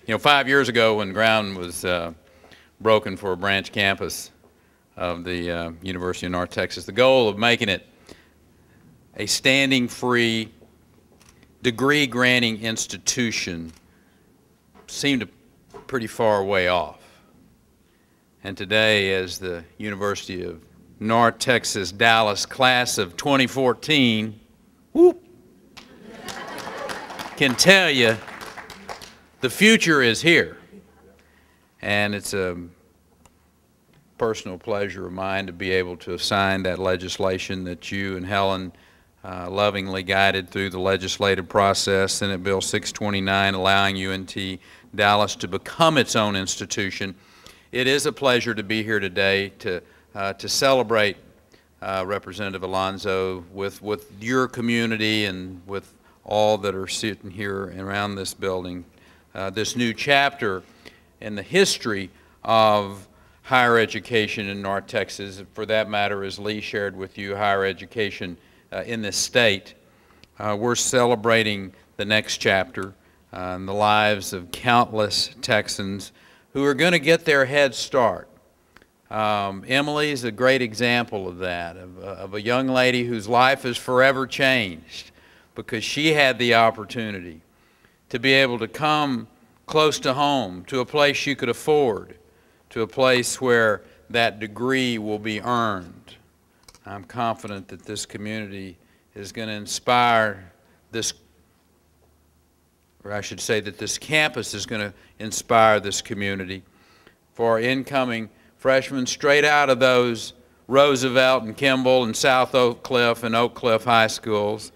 You know, 5 years ago when ground was broken for a branch campus of the University of North Texas, the goal of making it a standing free, degree-granting institution seemed pretty far way off. And today, as the University of North Texas Dallas class of 2014, whoop, can tell you the future is here. And it's a personal pleasure of mine to be able to assign that legislation that you and Helen lovingly guided through the legislative process, Senate Bill 629, allowing UNT Dallas to become its own institution. It is a pleasure to be here today to celebrate Representative Alonzo with your community and with all that are sitting here around this building. This new chapter in the history of higher education in North Texas, for that matter, as Lee shared with you, higher education in this state. We're celebrating the next chapter in the lives of countless Texans who are going to get their head start. Emily is a great example of that, of a young lady whose life is forever changed because she had the opportunity to be able to come close to home, to a place she could afford, to a place where that degree will be earned. I'm confident that this community is going to inspire this, or I should say that this campus is going to inspire this community for incoming freshmen straight out of those Roosevelt and Kimball and South Oak Cliff and Oak Cliff high schools.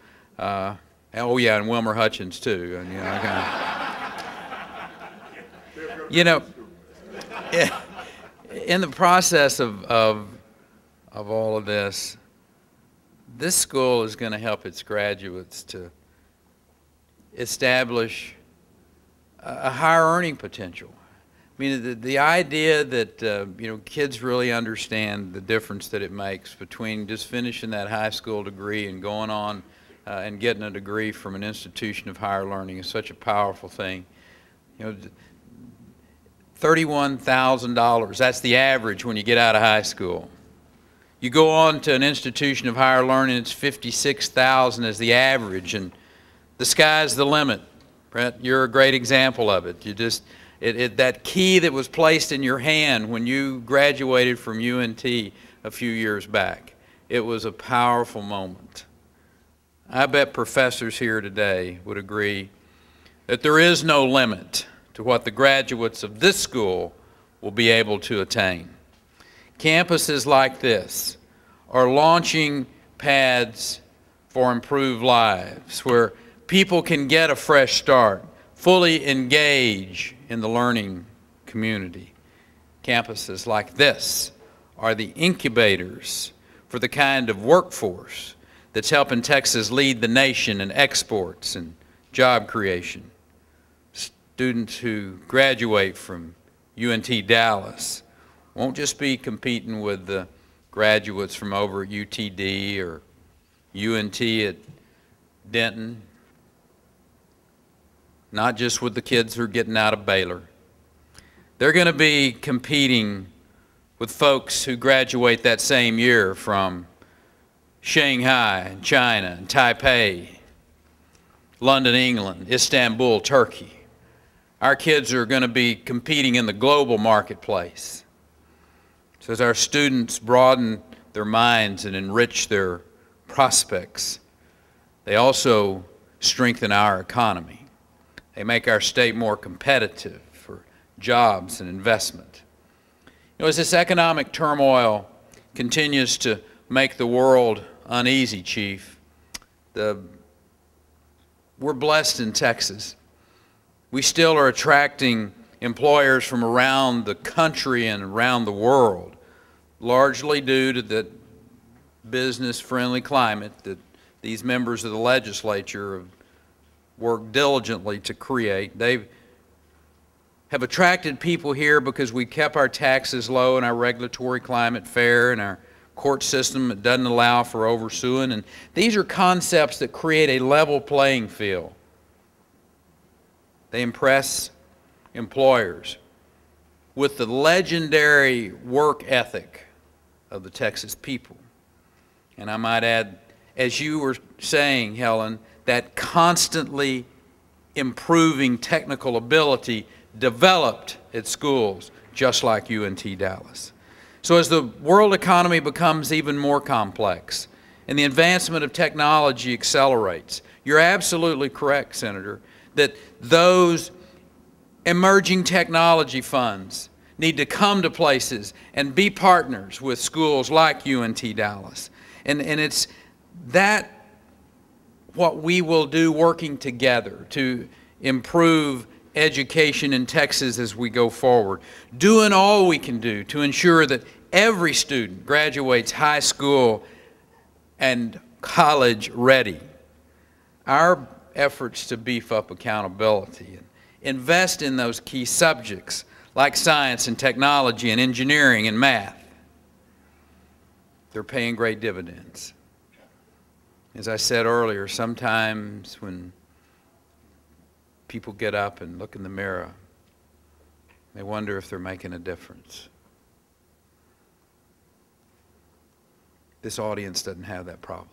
Oh yeah, and Wilmer Hutchins too. And, in the process of all of this school is going to help its graduates to establish a higher earning potential. I mean, the idea that kids really understand the difference that it makes between just finishing that high school degree and going on and getting a degree from an institution of higher learning is such a powerful thing. $31,000, that's the average when you get out of high school. You go on to an institution of higher learning, it's $56,000 as the average, and the sky's the limit. Brett, you're a great example of it. That key that was placed in your hand when you graduated from UNT a few years back, it was a powerful moment. I bet professors here today would agree that there is no limit to what the graduates of this school will be able to attain. Campuses like this are launching pads for improved lives, where people can get a fresh start, fully engage in the learning community. Campuses like this are the incubators for the kind of workforce that's helping Texas lead the nation in exports and job creation. Students who graduate from UNT Dallas won't just be competing with the graduates from over at UTD or UNT at Denton, not just with the kids who are getting out of Baylor. They're going to be competing with folks who graduate that same year from Shanghai and China and Taipei, London, England, Istanbul, Turkey. Our kids are going to be competing in the global marketplace. So as our students broaden their minds and enrich their prospects, they also strengthen our economy. They make our state more competitive for jobs and investment. As this economic turmoil continues to make the world uneasy, Chief, we're blessed in Texas. We still are attracting employers from around the country and around the world, largely due to the business-friendly climate that these members of the legislature have worked diligently to create. They have attracted people here because we kept our taxes low and our regulatory climate fair and our court system that doesn't allow for oversuing. And these are concepts that create a level playing field. They impress employers with the legendary work ethic of the Texas people. And I might add, as you were saying, Helen, that constantly improving technical ability developed at schools just like UNT Dallas. So as the world economy becomes even more complex and the advancement of technology accelerates, you're absolutely correct, Senator, that those emerging technology funds need to come to places and be partners with schools like UNT Dallas. And it's that what we will do working together to improve education in Texas as we go forward, doing all we can do to ensure that every student graduates high school and college ready. Our efforts to beef up accountability and invest in those key subjects like science and technology and engineering and math, they're paying great dividends. As I said earlier, sometimes when people get up and look in the mirror, they wonder if they're making a difference. This audience doesn't have that problem.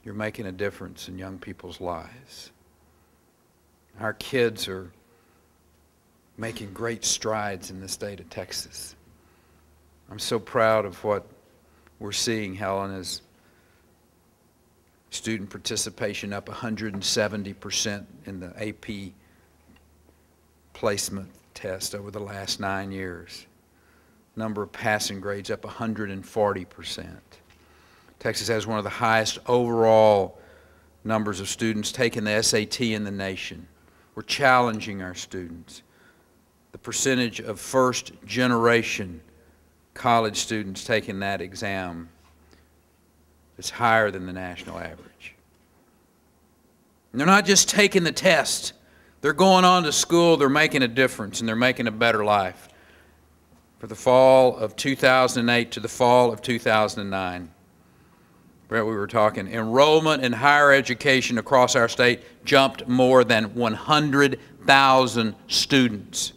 You're making a difference in young people's lives. Our kids are making great strides in the state of Texas. I'm so proud of what we're seeing, Helen, as student participation up 170% in the AP placement test over the last 9 years. Number of passing grades up 140%. Texas has one of the highest overall numbers of students taking the SAT in the nation. We're challenging our students. The percentage of first-generation college students taking that exam is higher than the national average. And they're not just taking the test. They're going on to school, they're making a difference, and they're making a better life. For the fall of 2008 to the fall of 2009, Brett, we were talking, enrollment in higher education across our state jumped more than 100,000 students.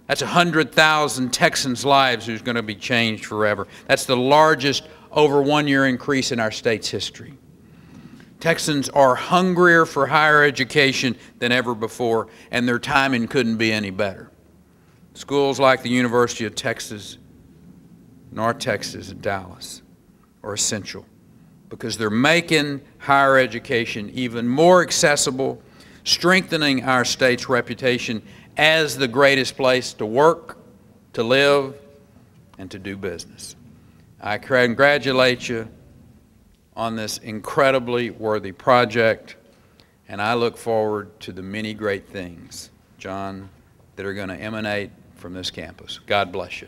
That's 100,000 Texans' lives who's going to be changed forever. That's the largest over 1 year increase in our state's history. Texans are hungrier for higher education than ever before, and their timing couldn't be any better. Schools like the University of Texas, North Texas, and Dallas are essential because they're making higher education even more accessible, strengthening our state's reputation as the greatest place to work, to live, and to do business. I congratulate you on this incredibly worthy project, and I look forward to the many great things, John, that are going to emanate from this campus. God bless you.